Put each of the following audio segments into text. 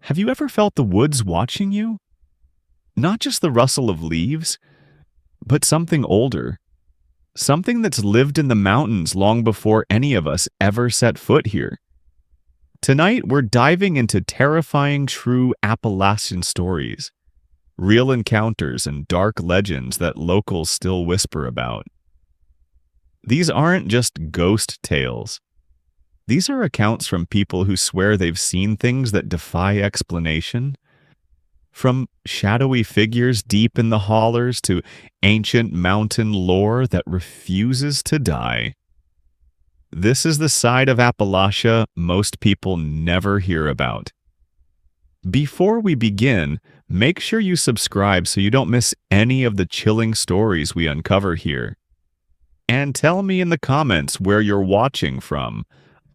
Have you ever felt the woods watching you? Not just the rustle of leaves, but something older. Something that's lived in the mountains long before any of us ever set foot here. Tonight, we're diving into terrifying true Appalachian stories, real encounters and dark legends that locals still whisper about. These aren't just ghost tales. These are accounts from people who swear they've seen things that defy explanation. From shadowy figures deep in the hollers to ancient mountain lore that refuses to die. This is the side of Appalachia most people never hear about. Before we begin, make sure you subscribe so you don't miss any of the chilling stories we uncover here. And tell me in the comments where you're watching from.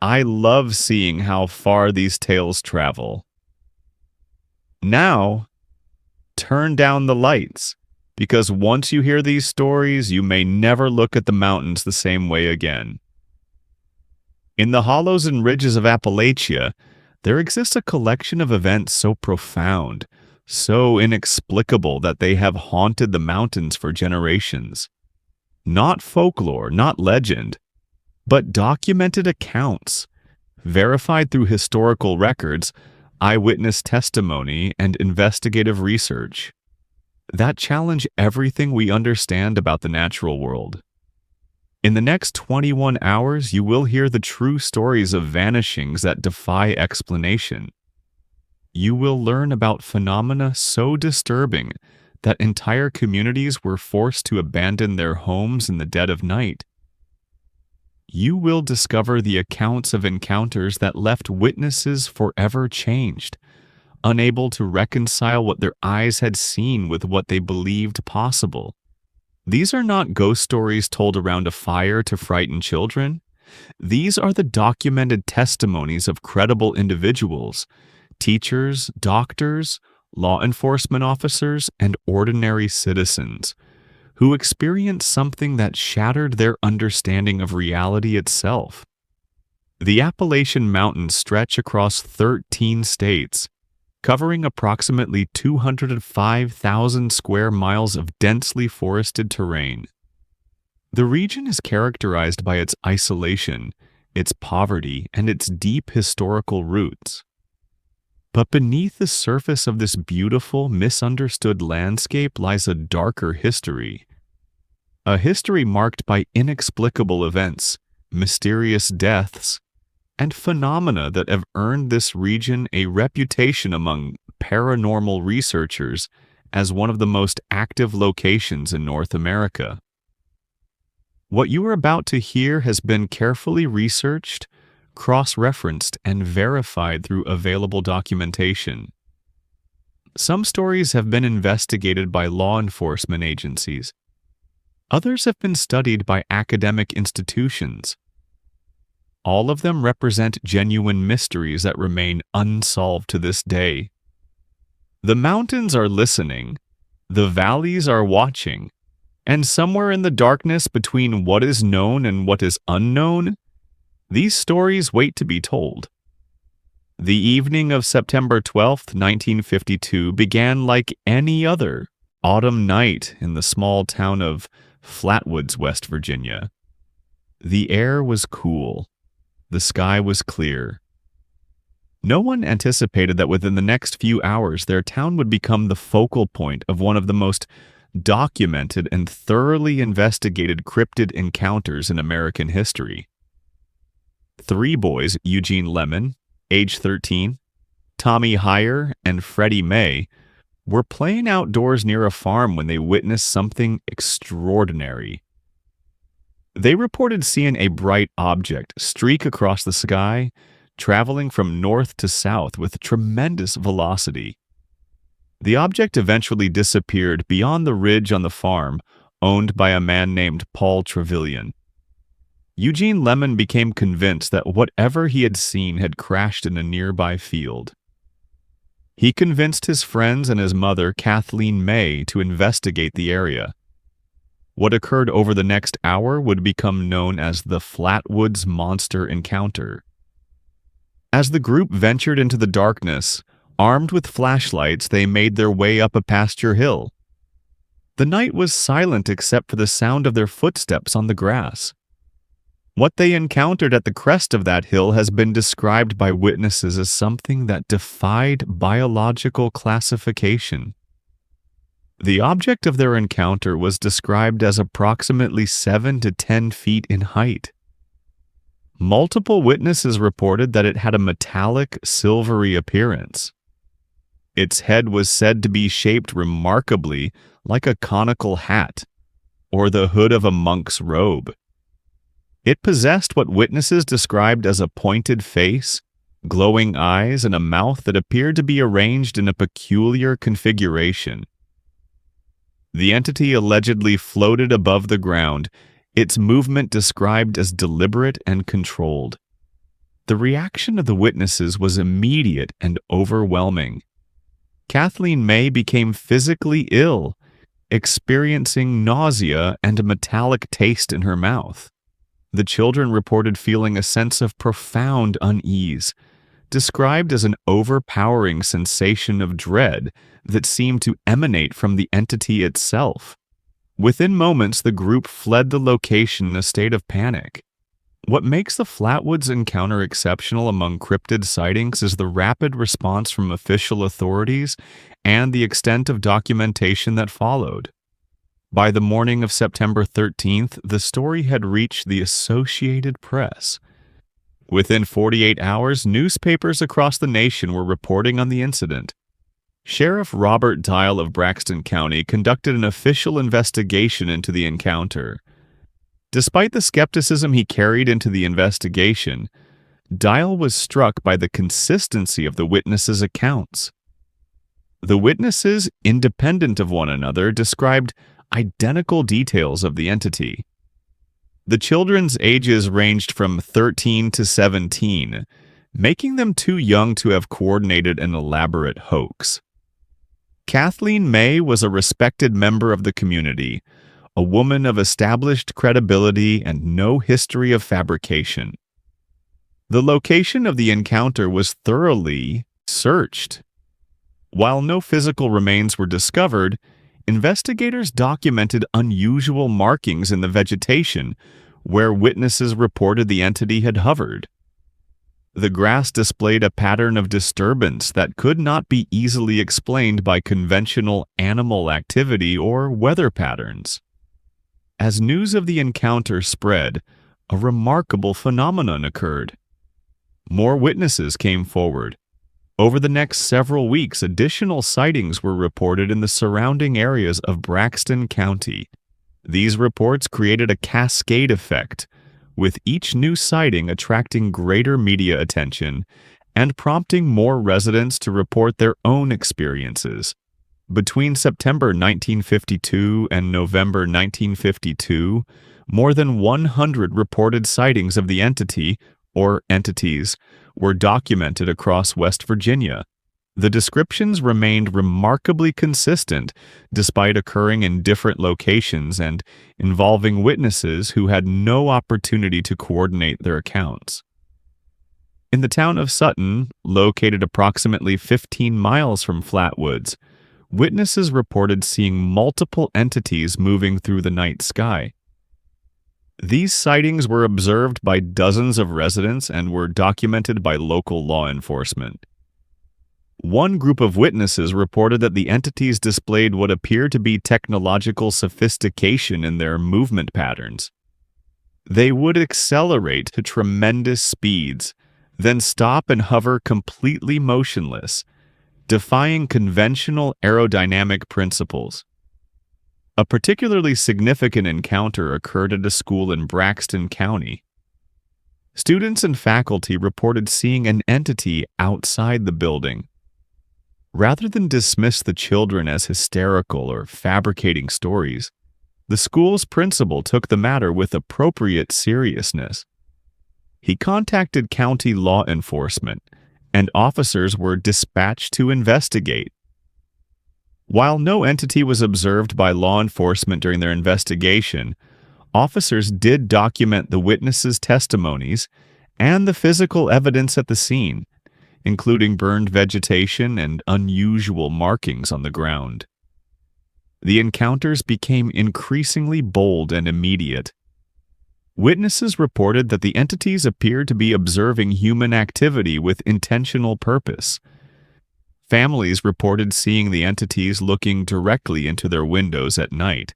I love seeing how far these tales travel. Now, turn down the lights, because once you hear these stories, you may never look at the mountains the same way again. In the hollows and ridges of Appalachia, there exists a collection of events so profound, so inexplicable that they have haunted the mountains for generations. Not folklore, not legend, but documented accounts, verified through historical records, eyewitness testimony, and investigative research, that challenge everything we understand about the natural world. In the next 21 hours, you will hear the true stories of vanishings that defy explanation. You will learn about phenomena so disturbing that entire communities were forced to abandon their homes in the dead of night. You will discover the accounts of encounters that left witnesses forever changed, unable to reconcile what their eyes had seen with what they believed possible. These are not ghost stories told around a fire to frighten children. These are the documented testimonies of credible individuals, teachers, doctors, law enforcement officers, and ordinary citizens who experienced something that shattered their understanding of reality itself. The Appalachian Mountains stretch across 13 states, covering approximately 205,000 square miles of densely forested terrain. The region is characterized by its isolation, its poverty, and its deep historical roots. But beneath the surface of this beautiful, misunderstood landscape lies a darker history. A history marked by inexplicable events, mysterious deaths, and phenomena that have earned this region a reputation among paranormal researchers as one of the most active locations in North America. What you are about to hear has been carefully researched, cross-referenced, and verified through available documentation. Some stories have been investigated by law enforcement agencies. Others have been studied by academic institutions. All of them represent genuine mysteries that remain unsolved to this day. The mountains are listening, the valleys are watching, and somewhere in the darkness between what is known and what is unknown, these stories wait to be told. The evening of September 12th, 1952 began like any other autumn night in the small town of Flatwoods, West Virginia. The air was cool. The sky was clear. No one anticipated that within the next few hours their town would become the focal point of one of the most documented and thoroughly investigated cryptid encounters in American history. 3 boys, Eugene Lemon, age 13, Tommy Heyer, and Freddie May, were playing outdoors near a farm when they witnessed something extraordinary. They reported seeing a bright object streak across the sky, traveling from north to south with tremendous velocity. The object eventually disappeared beyond the ridge on the farm, owned by a man named Paul Trevilian. Eugene Lemon became convinced that whatever he had seen had crashed in a nearby field. He convinced his friends and his mother, Kathleen May, to investigate the area. What occurred over the next hour would become known as the Flatwoods Monster Encounter. As the group ventured into the darkness, Armed with flashlights, they made their way up a pasture hill. The night was silent except for the sound of their footsteps on the grass. What they encountered at the crest of that hill has been described by witnesses as something that defied biological classification. The object of their encounter was described as approximately 7 to 10 feet in height. Multiple witnesses reported that it had a metallic, silvery appearance. Its head was said to be shaped remarkably like a conical hat, or the hood of a monk's robe. It possessed what witnesses described as a pointed face, glowing eyes, and a mouth that appeared to be arranged in a peculiar configuration. The entity allegedly floated above the ground, its movement described as deliberate and controlled. The reaction of the witnesses was immediate and overwhelming. Kathleen May became physically ill, experiencing nausea and a metallic taste in her mouth. The children reported feeling a sense of profound unease, described as an overpowering sensation of dread that seemed to emanate from the entity itself. Within moments, the group fled the location in a state of panic. What makes the Flatwoods encounter exceptional among cryptid sightings is the rapid response from official authorities and the extent of documentation that followed. By the morning of September 13th, the story had reached the Associated Press. Within 48 hours, newspapers across the nation were reporting on the incident. Sheriff Robert Dial of Braxton County conducted an official investigation into the encounter. Despite the skepticism he carried into the investigation, Dial was struck by the consistency of the witnesses' accounts. The witnesses, independent of one another, described identical details of the entity. The children's ages ranged from 13 to 17, making them too young to have coordinated an elaborate hoax. Kathleen May was a respected member of the community, a woman of established credibility and no history of fabrication. The location of the encounter was thoroughly searched. While no physical remains were discovered, investigators documented unusual markings in the vegetation where witnesses reported the entity had hovered. The grass displayed a pattern of disturbance that could not be easily explained by conventional animal activity or weather patterns. As news of the encounter spread, a remarkable phenomenon occurred. More witnesses came forward. Over the next several weeks, additional sightings were reported in the surrounding areas of Braxton County. These reports created a cascade effect, with each new sighting attracting greater media attention and prompting more residents to report their own experiences. Between September 1952 and November 1952, more than 100 reported sightings of the entity or entities were documented across West Virginia. The descriptions remained remarkably consistent despite occurring in different locations and involving witnesses who had no opportunity to coordinate their accounts. In the town of Sutton, located approximately 15 miles from Flatwoods, witnesses reported seeing multiple entities moving through the night sky. These sightings were observed by dozens of residents and were documented by local law enforcement. One group of witnesses reported that the entities displayed what appeared to be technological sophistication in their movement patterns. They would accelerate to tremendous speeds, then stop and hover completely motionless, defying conventional aerodynamic principles. A particularly significant encounter occurred at a school in Braxton County. Students and faculty reported seeing an entity outside the building. Rather than dismiss the children as hysterical or fabricating stories, the school's principal took the matter with appropriate seriousness. He contacted county law enforcement, and officers were dispatched to investigate. While no entity was observed by law enforcement during their investigation, officers did document the witnesses' testimonies and the physical evidence at the scene, including burned vegetation and unusual markings on the ground. The encounters became increasingly bold and immediate. Witnesses reported that the entities appeared to be observing human activity with intentional purpose. Families reported seeing the entities looking directly into their windows at night.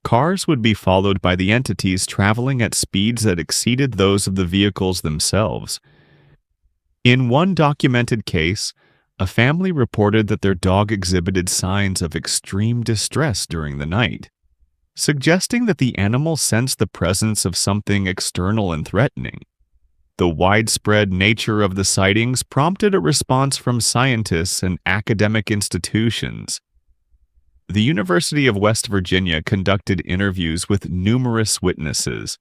Cars would be followed by the entities traveling at speeds that exceeded those of the vehicles themselves. In one documented case, a family reported that their dog exhibited signs of extreme distress during the night, suggesting that the animal sensed the presence of something external and threatening. The widespread nature of the sightings prompted a response from scientists and academic institutions. The University of West Virginia conducted interviews with numerous witnesses.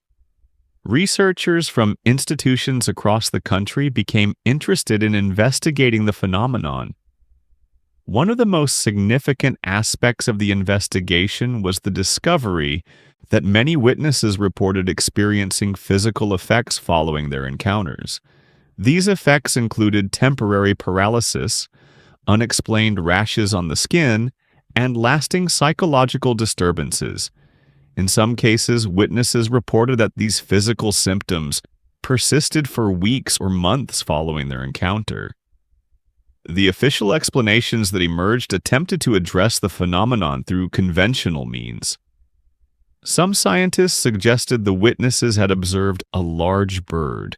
Researchers from institutions across the country became interested in investigating the phenomenon. One of the most significant aspects of the investigation was the discovery that many witnesses reported experiencing physical effects following their encounters. These effects included temporary paralysis, unexplained rashes on the skin, and lasting psychological disturbances. In some cases, witnesses reported that these physical symptoms persisted for weeks or months following their encounter. The official explanations that emerged attempted to address the phenomenon through conventional means. Some scientists suggested the witnesses had observed a large bird,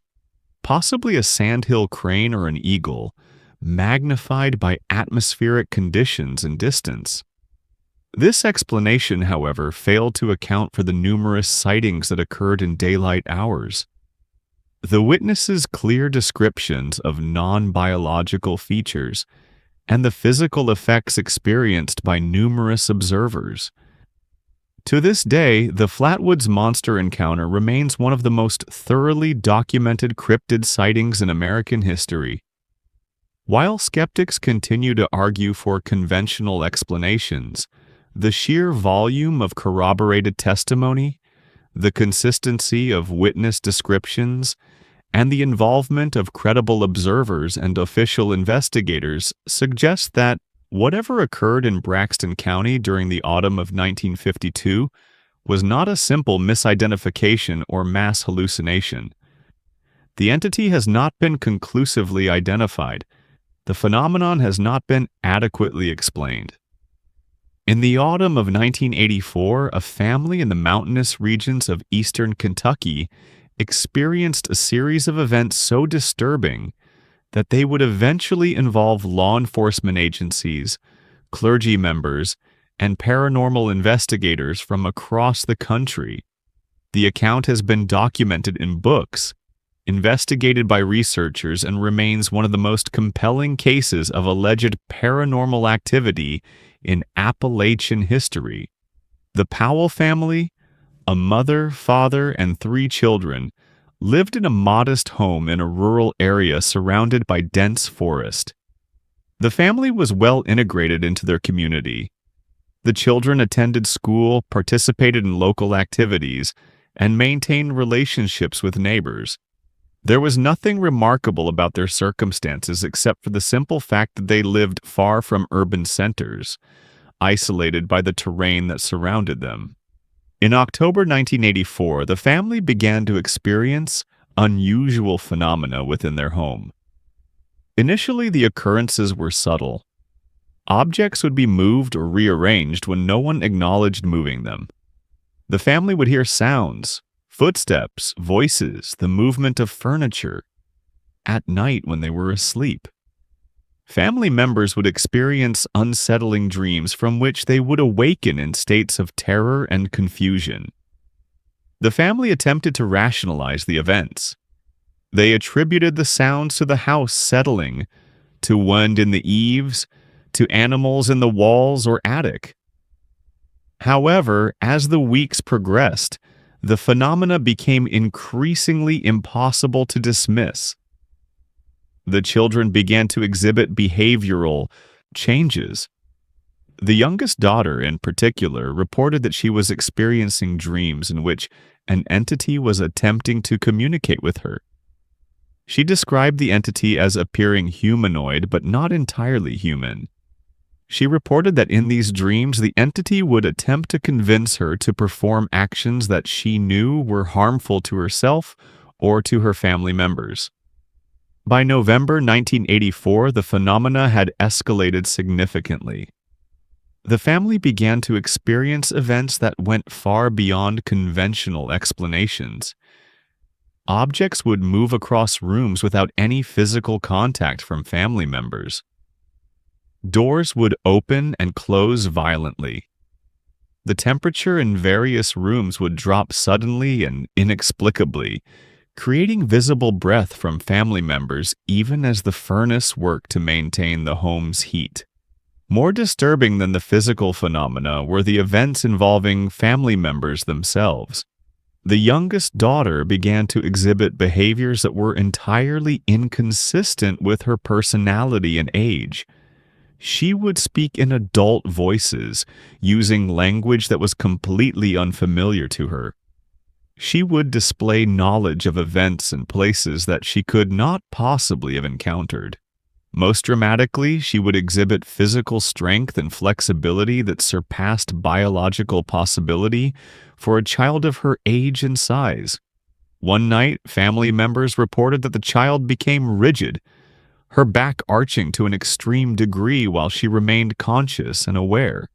possibly a sandhill crane or an eagle, magnified by atmospheric conditions and distance. This explanation, however, failed to account for the numerous sightings that occurred in daylight hours. The witnesses' clear descriptions of non-biological features and the physical effects experienced by numerous observers. To this day, the Flatwoods monster encounter remains one of the most thoroughly documented cryptid sightings in American history. While skeptics continue to argue for conventional explanations, the sheer volume of corroborated testimony, the consistency of witness descriptions, and the involvement of credible observers and official investigators suggest that whatever occurred in Braxton County during the autumn of 1952 was not a simple misidentification or mass hallucination. The entity has not been conclusively identified. The phenomenon has not been adequately explained. In the autumn of 1984, a family in the mountainous regions of eastern Kentucky experienced a series of events so disturbing that they would eventually involve law enforcement agencies, clergy members, and paranormal investigators from across the country. The account has been documented in books, investigated by researchers, and remains one of the most compelling cases of alleged paranormal activity in Appalachian history. The Powell family, a mother, father, and 3 children, lived in a modest home in a rural area surrounded by dense forest. The family was well integrated into their community. The children attended school, participated in local activities, and maintained relationships with neighbors. There was nothing remarkable about their circumstances except for the simple fact that they lived far from urban centers, isolated by the terrain that surrounded them. In October 1984, the family began to experience unusual phenomena within their home. Initially, the occurrences were subtle. Objects would be moved or rearranged when no one acknowledged moving them. The family would hear sounds, footsteps, voices, the movement of furniture, at night when they were asleep. Family members would experience unsettling dreams from which they would awaken in states of terror and confusion. The family attempted to rationalize the events. They attributed the sounds to the house settling, to wind in the eaves, to animals in the walls or attic. However, as the weeks progressed, the phenomena became increasingly impossible to dismiss. The children began to exhibit behavioral changes. The youngest daughter, in particular, reported that she was experiencing dreams in which an entity was attempting to communicate with her. She described the entity as appearing humanoid but not entirely human. She reported that in these dreams, the entity would attempt to convince her to perform actions that she knew were harmful to herself or to her family members. By November 1984, the phenomena had escalated significantly. The family began to experience events that went far beyond conventional explanations. Objects would move across rooms without any physical contact from family members. Doors would open and close violently. The temperature in various rooms would drop suddenly and inexplicably, creating visible breath from family members even as the furnace worked to maintain the home's heat. More disturbing than the physical phenomena were the events involving family members themselves. The youngest daughter began to exhibit behaviors that were entirely inconsistent with her personality and age. She would speak in adult voices, using language that was completely unfamiliar to her. She would display knowledge of events and places that she could not possibly have encountered. Most dramatically, she would exhibit physical strength and flexibility that surpassed biological possibility for a child of her age and size. One night, family members reported that the child became rigid, her back arching to an extreme degree while she remained conscious and aware.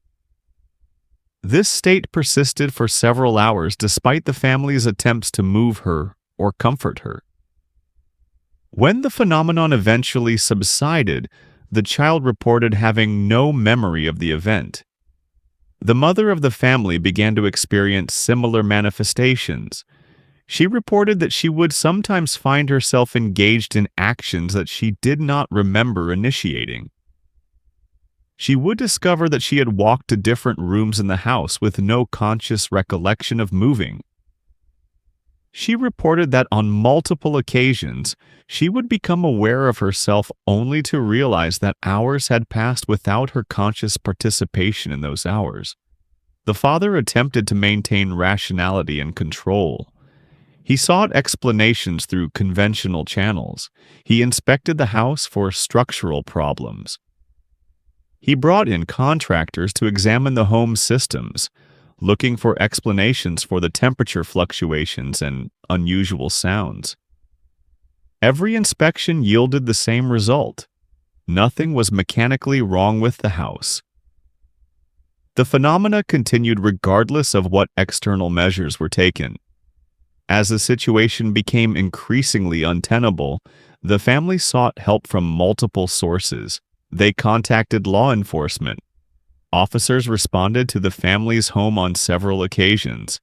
This state persisted for several hours despite the family's attempts to move her or comfort her. When the phenomenon eventually subsided, the child reported having no memory of the event. The mother of the family began to experience similar manifestations. She reported that she would sometimes find herself engaged in actions that she did not remember initiating. She would discover that she had walked to different rooms in the house with no conscious recollection of moving. She reported that on multiple occasions, she would become aware of herself only to realize that hours had passed without her conscious participation in those hours. The father attempted to maintain rationality and control. He sought explanations through conventional channels. He inspected the house for structural problems. He brought in contractors to examine the home systems, looking for explanations for the temperature fluctuations and unusual sounds. Every inspection yielded the same result. Nothing was mechanically wrong with the house. The phenomena continued regardless of what external measures were taken. As the situation became increasingly untenable, the family sought help from multiple sources. They contacted law enforcement. Officers responded to the family's home on several occasions.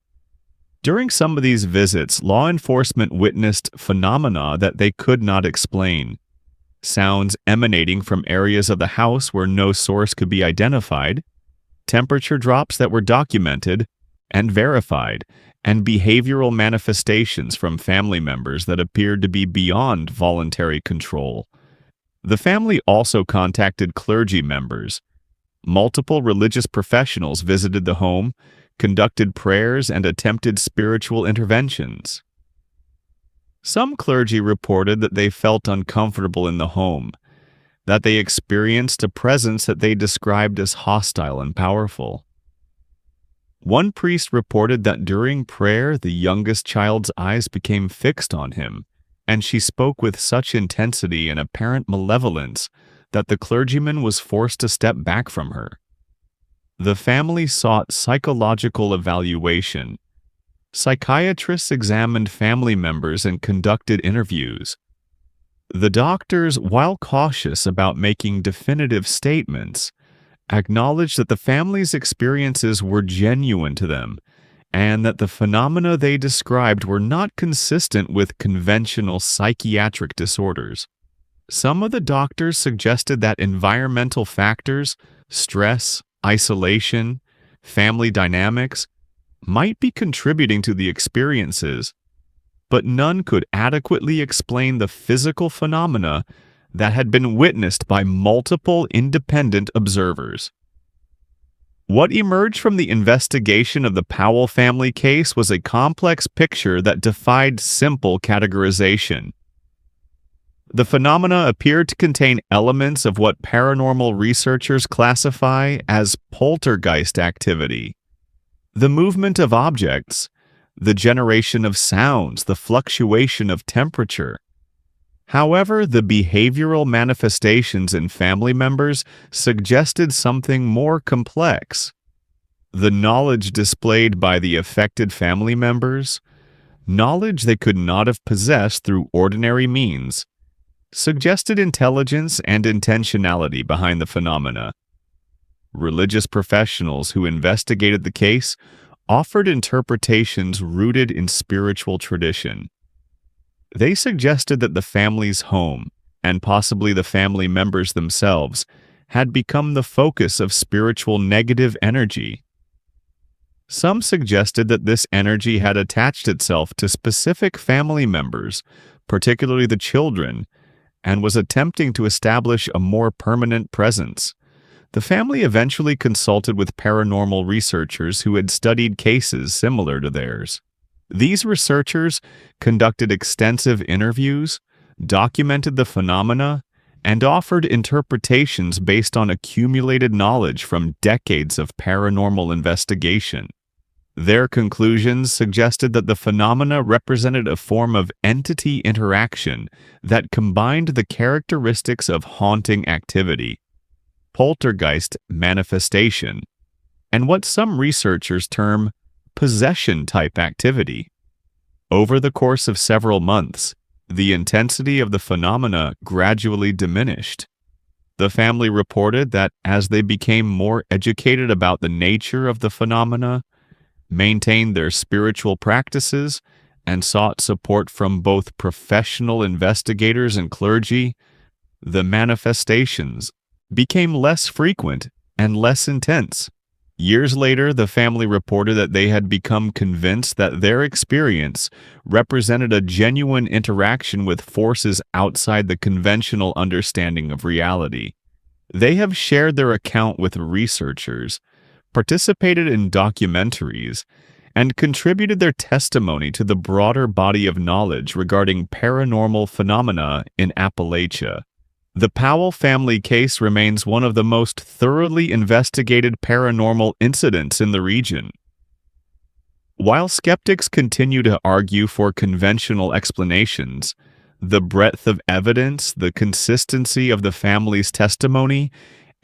During some of these visits, law enforcement witnessed phenomena that they could not explain. Sounds emanating from areas of the house where no source could be identified, temperature drops that were documented and verified, and behavioral manifestations from family members that appeared to be beyond voluntary control. The family also contacted clergy members. Multiple religious professionals visited the home, conducted prayers, and attempted spiritual interventions. Some clergy reported that they felt uncomfortable in the home, that they experienced a presence that they described as hostile and powerful. One priest reported that during prayer, the youngest child's eyes became fixed on him, and she spoke with such intensity and apparent malevolence that the clergyman was forced to step back from her. The family sought psychological evaluation. Psychiatrists examined family members and conducted interviews. The doctors, while cautious about making definitive statements, acknowledged that the family's experiences were genuine to them and that the phenomena they described were not consistent with conventional psychiatric disorders. Some of the doctors suggested that environmental factors, stress, isolation, family dynamics, might be contributing to the experiences, but none could adequately explain the physical phenomena that had been witnessed by multiple independent observers. What emerged from the investigation of the Powell family case was a complex picture that defied simple categorization. The phenomena appeared to contain elements of what paranormal researchers classify as poltergeist activity. The movement of objects, the generation of sounds, the fluctuation of temperature. However, the behavioral manifestations in family members suggested something more complex. The knowledge displayed by the affected family members, knowledge they could not have possessed through ordinary means, suggested intelligence and intentionality behind the phenomena. Religious professionals who investigated the case offered interpretations rooted in spiritual tradition. They suggested that the family's home, and possibly the family members themselves, had become the focus of spiritual negative energy. Some suggested that this energy had attached itself to specific family members, particularly the children, and was attempting to establish a more permanent presence. The family eventually consulted with paranormal researchers who had studied cases similar to theirs. These researchers conducted extensive interviews, documented the phenomena, and offered interpretations based on accumulated knowledge from decades of paranormal investigation. Their conclusions suggested that the phenomena represented a form of entity interaction that combined the characteristics of haunting activity, poltergeist manifestation, and what some researchers term possession-type activity. Over the course of several months, the intensity of the phenomena gradually diminished. The family reported that as they became more educated about the nature of the phenomena, maintained their spiritual practices, and sought support from both professional investigators and clergy, the manifestations became less frequent and less intense. Years later, the family reported that they had become convinced that their experience represented a genuine interaction with forces outside the conventional understanding of reality. They have shared their account with researchers, participated in documentaries, and contributed their testimony to the broader body of knowledge regarding paranormal phenomena in Appalachia. The Powell family case remains one of the most thoroughly investigated paranormal incidents in the region. While skeptics continue to argue for conventional explanations, the breadth of evidence, the consistency of the family's testimony,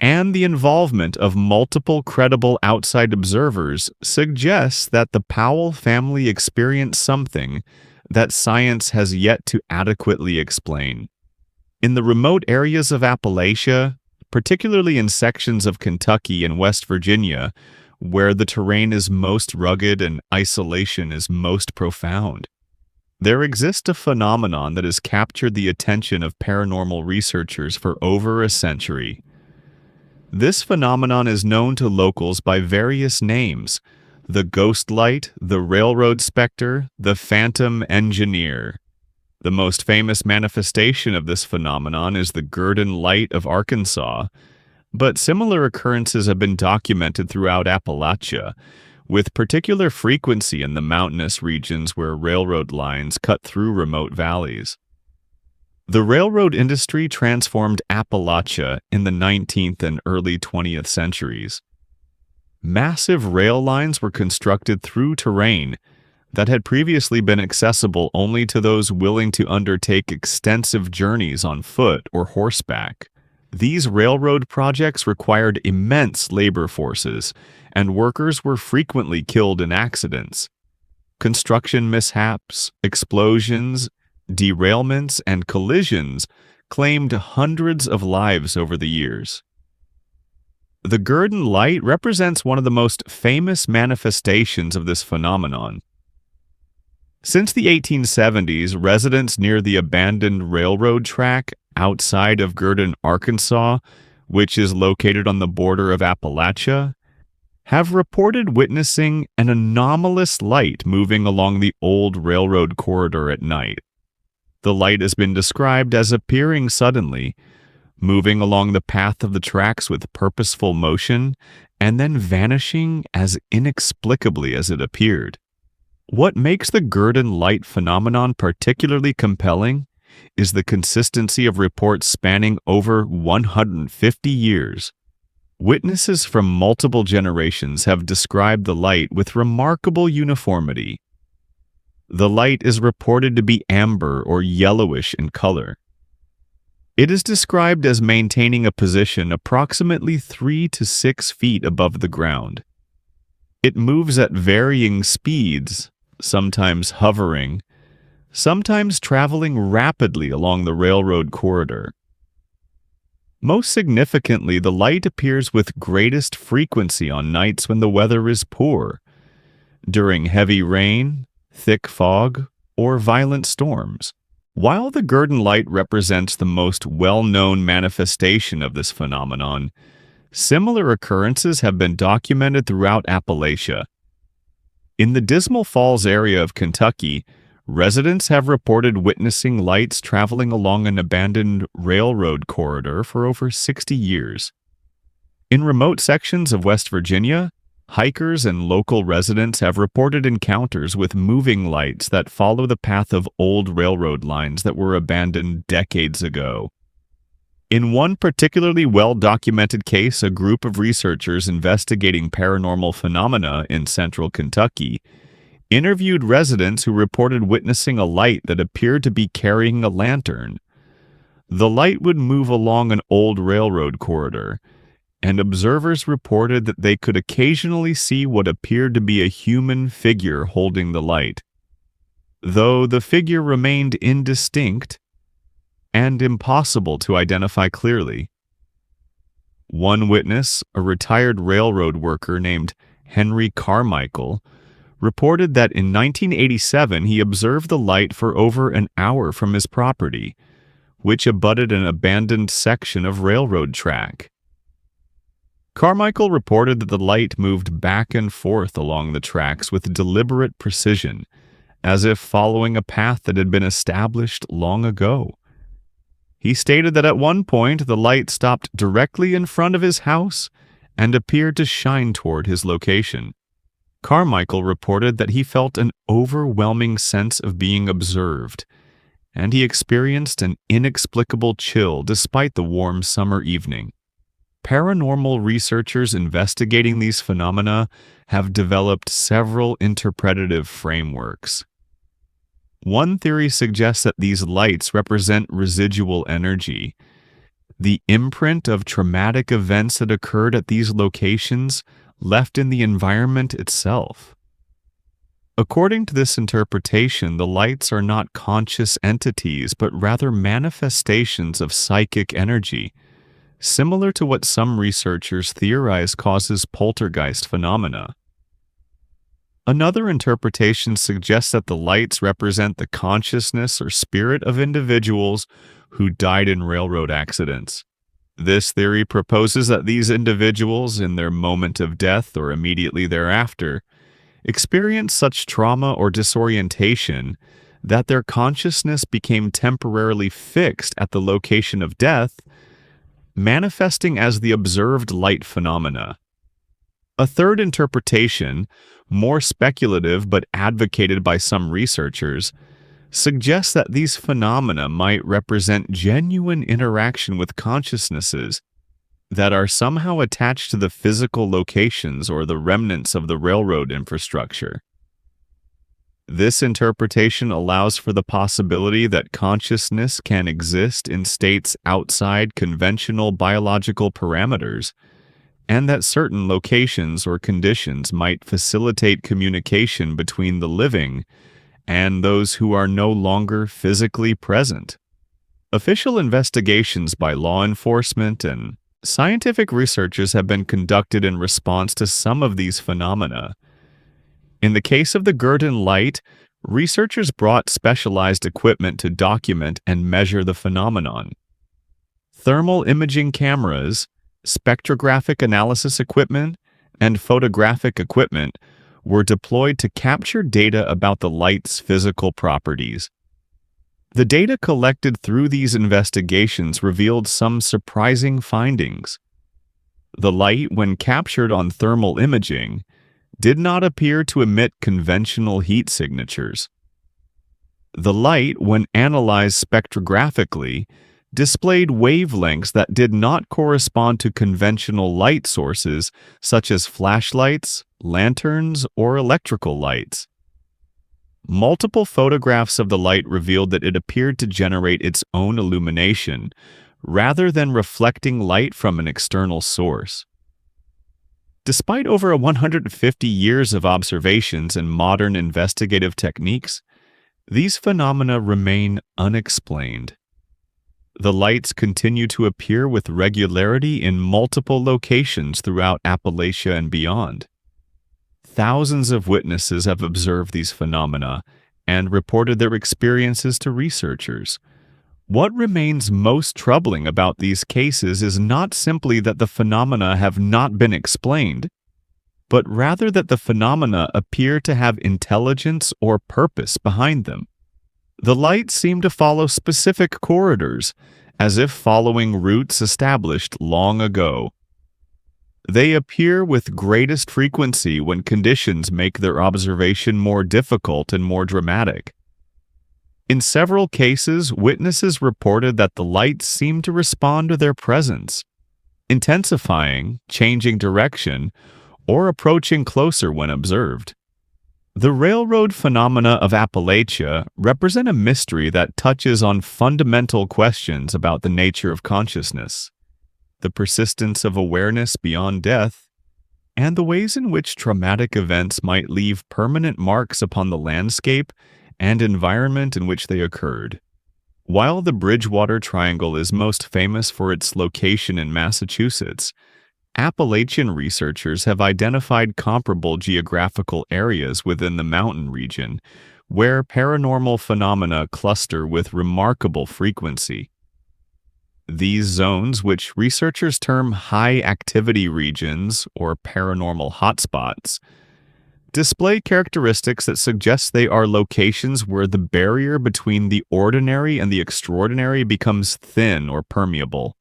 and the involvement of multiple credible outside observers suggests that the Powell family experienced something that science has yet to adequately explain. In the remote areas of Appalachia, particularly in sections of Kentucky and West Virginia, where the terrain is most rugged and isolation is most profound, there exists a phenomenon that has captured the attention of paranormal researchers for over a century. This phenomenon is known to locals by various names: the ghost light, the railroad specter, the phantom engineer. The most famous manifestation of this phenomenon is the Gurdon Light of Arkansas, but similar occurrences have been documented throughout Appalachia, with particular frequency in the mountainous regions where railroad lines cut through remote valleys. The railroad industry transformed Appalachia in the 19th and early 20th centuries. Massive rail lines were constructed through terrain that had previously been accessible only to those willing to undertake extensive journeys on foot or horseback. These railroad projects required immense labor forces, and workers were frequently killed in accidents. Construction mishaps, explosions, derailments, and collisions claimed hundreds of lives over the years. The Gurdon Light represents one of the most famous manifestations of this phenomenon. Since the 1870s, residents near the abandoned railroad track outside of Gurdon, Arkansas, which is located on the border of Appalachia, have reported witnessing an anomalous light moving along the old railroad corridor at night. The light has been described as appearing suddenly, moving along the path of the tracks with purposeful motion, and then vanishing as inexplicably as it appeared. What makes the Gurdon Light phenomenon particularly compelling is the consistency of reports spanning over 150 years. Witnesses from multiple generations have described the light with remarkable uniformity. The light is reported to be amber or yellowish in color. It is described as maintaining a position approximately 3 to 6 feet above the ground. It moves at varying speeds, sometimes hovering, sometimes traveling rapidly along the railroad corridor. Most significantly, the light appears with greatest frequency on nights when the weather is poor, during heavy rain, thick fog, or violent storms. While the Gurdon light represents the most well-known manifestation of this phenomenon, similar occurrences have been documented throughout Appalachia. In the Dismal Falls area of Kentucky, residents have reported witnessing lights traveling along an abandoned railroad corridor for over 60 years. In remote sections of West Virginia, hikers and local residents have reported encounters with moving lights that follow the path of old railroad lines that were abandoned decades ago. In one particularly well-documented case, a group of researchers investigating paranormal phenomena in central Kentucky interviewed residents who reported witnessing a light that appeared to be carrying a lantern. The light would move along an old railroad corridor, and observers reported that they could occasionally see what appeared to be a human figure holding the light, though the figure remained indistinct and impossible to identify clearly. One witness, a retired railroad worker named Henry Carmichael, reported that in 1987 he observed the light for over an hour from his property, which abutted an abandoned section of railroad track. Carmichael reported that the light moved back and forth along the tracks with deliberate precision, as if following a path that had been established long ago. He stated that at one point the light stopped directly in front of his house and appeared to shine toward his location. Carmichael reported that he felt an overwhelming sense of being observed, and he experienced an inexplicable chill despite the warm summer evening. Paranormal researchers investigating these phenomena have developed several interpretative frameworks. One theory suggests that these lights represent residual energy, the imprint of traumatic events that occurred at these locations left in the environment itself. According to this interpretation, the lights are not conscious entities, but rather manifestations of psychic energy, similar to what some researchers theorize causes poltergeist phenomena. Another interpretation suggests that the lights represent the consciousness or spirit of individuals who died in railroad accidents. This theory proposes that these individuals, in their moment of death or immediately thereafter, experience such trauma or disorientation that their consciousness became temporarily fixed at the location of death, manifesting as the observed light phenomena. A third interpretation, more speculative but advocated by some researchers, suggests that these phenomena might represent genuine interaction with consciousnesses that are somehow attached to the physical locations or the remnants of the railroad infrastructure. This interpretation allows for the possibility that consciousness can exist in states outside conventional biological parameters, and that certain locations or conditions might facilitate communication between the living and those who are no longer physically present. Official investigations by law enforcement and scientific researchers have been conducted in response to some of these phenomena. In the case of the Gurdon light, researchers brought specialized equipment to document and measure the phenomenon. Thermal imaging cameras, spectrographic analysis equipment, and photographic equipment were deployed to capture data about the light's physical properties. The data collected through these investigations revealed some surprising findings. The light, when captured on thermal imaging, did not appear to emit conventional heat signatures. The light, when analyzed spectrographically, displayed wavelengths that did not correspond to conventional light sources such as flashlights, lanterns, or electrical lights. Multiple photographs of the light revealed that it appeared to generate its own illumination, rather than reflecting light from an external source. Despite over 150 years of observations and modern investigative techniques, these phenomena remain unexplained. The lights continue to appear with regularity in multiple locations throughout Appalachia and beyond. Thousands of witnesses have observed these phenomena and reported their experiences to researchers. What remains most troubling about these cases is not simply that the phenomena have not been explained, but rather that the phenomena appear to have intelligence or purpose behind them. The lights seem to follow specific corridors, as if following routes established long ago. They appear with greatest frequency when conditions make their observation more difficult and more dramatic. In several cases, witnesses reported that the lights seemed to respond to their presence, intensifying, changing direction, or approaching closer when observed. The railroad phenomena of Appalachia represent a mystery that touches on fundamental questions about the nature of consciousness, the persistence of awareness beyond death, and the ways in which traumatic events might leave permanent marks upon the landscape and environment in which they occurred. While the Bridgewater Triangle is most famous for its location in Massachusetts, Appalachian researchers have identified comparable geographical areas within the mountain region where paranormal phenomena cluster with remarkable frequency. These zones, which researchers term high-activity regions or paranormal hotspots, display characteristics that suggest they are locations where the barrier between the ordinary and the extraordinary becomes thin or permeable.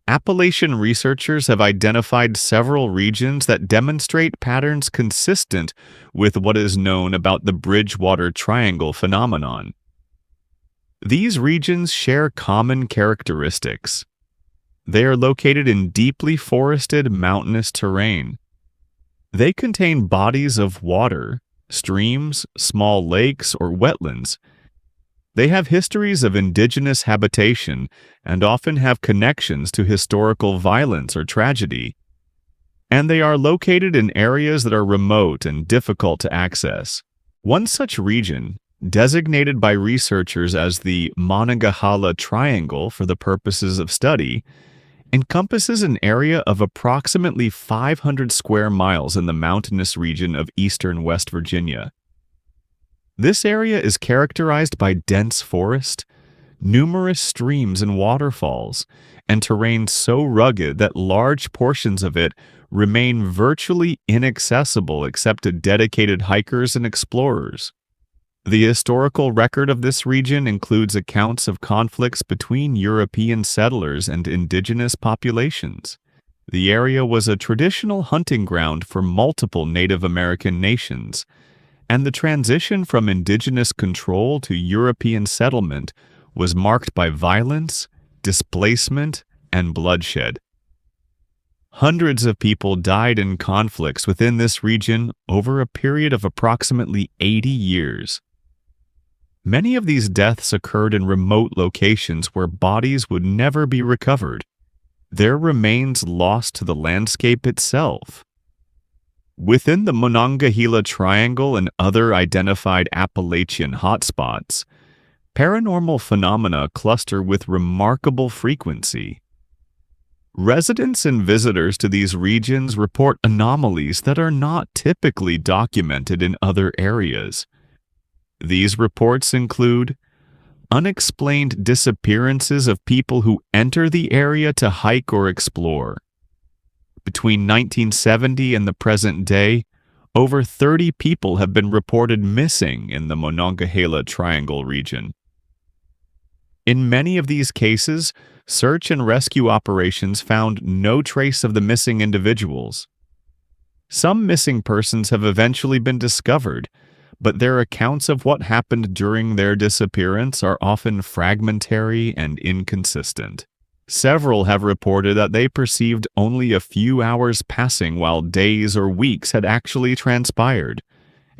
Appalachian researchers have identified several regions that demonstrate patterns consistent with what is known about the Bridgewater Triangle phenomenon. These regions share common characteristics. They are located in deeply forested mountainous terrain. They contain bodies of water, streams, small lakes, or wetlands. They have histories of indigenous habitation and often have connections to historical violence or tragedy. And they are located in areas that are remote and difficult to access. One such region, designated by researchers as the Monongahela Triangle for the purposes of study, encompasses an area of approximately 500 square miles in the mountainous region of eastern West Virginia. This area is characterized by dense forest, numerous streams and waterfalls, and terrain so rugged that large portions of it remain virtually inaccessible except to dedicated hikers and explorers. The historical record of this region includes accounts of conflicts between European settlers and indigenous populations. The area was a traditional hunting ground for multiple Native American nations, and the transition from indigenous control to European settlement was marked by violence, displacement, and bloodshed. Hundreds of people died in conflicts within this region over a period of approximately 80 years. Many of these deaths occurred in remote locations where bodies would never be recovered, their remains lost to the landscape itself. Within the Monongahela Triangle and other identified Appalachian hotspots, paranormal phenomena cluster with remarkable frequency. Residents and visitors to these regions report anomalies that are not typically documented in other areas. These reports include unexplained disappearances of people who enter the area to hike or explore. Between 1970 and the present day, over 30 people have been reported missing in the Monongahela Triangle region. In many of these cases, search and rescue operations found no trace of the missing individuals. Some missing persons have eventually been discovered, but their accounts of what happened during their disappearance are often fragmentary and inconsistent. Several have reported that they perceived only a few hours passing while days or weeks had actually transpired.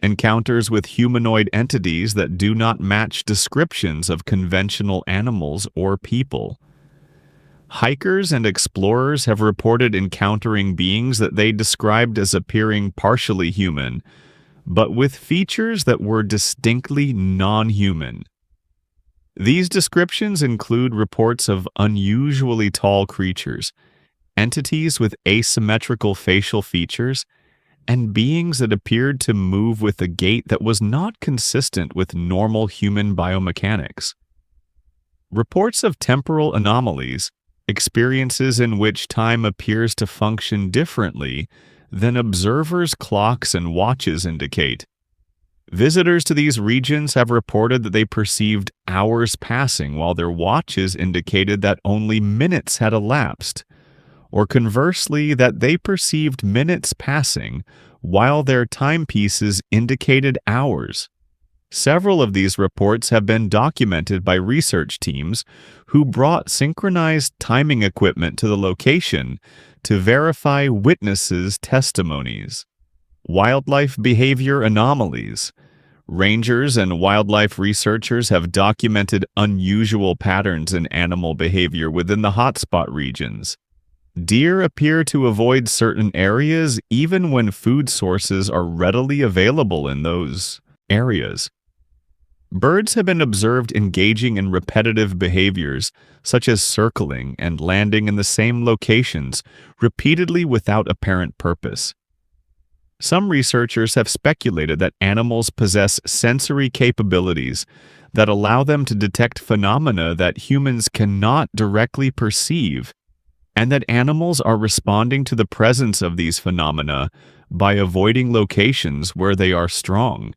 Encounters with humanoid entities that do not match descriptions of conventional animals or people. Hikers and explorers have reported encountering beings that they described as appearing partially human, but with features that were distinctly non-human. These descriptions include reports of unusually tall creatures, entities with asymmetrical facial features, and beings that appeared to move with a gait that was not consistent with normal human biomechanics. Reports of temporal anomalies, experiences in which time appears to function differently than observers' clocks and watches indicate. Visitors to these regions have reported that they perceived hours passing while their watches indicated that only minutes had elapsed, or conversely that they perceived minutes passing while their timepieces indicated hours. Several of these reports have been documented by research teams who brought synchronized timing equipment to the location to verify witnesses' testimonies. Wildlife behavior anomalies. Rangers and wildlife researchers have documented unusual patterns in animal behavior within the hotspot regions. Deer appear to avoid certain areas even when food sources are readily available in those areas. Birds have been observed engaging in repetitive behaviors, such as circling and landing in the same locations, repeatedly without apparent purpose. Some researchers have speculated that animals possess sensory capabilities that allow them to detect phenomena that humans cannot directly perceive, and that animals are responding to the presence of these phenomena by avoiding locations where they are strong.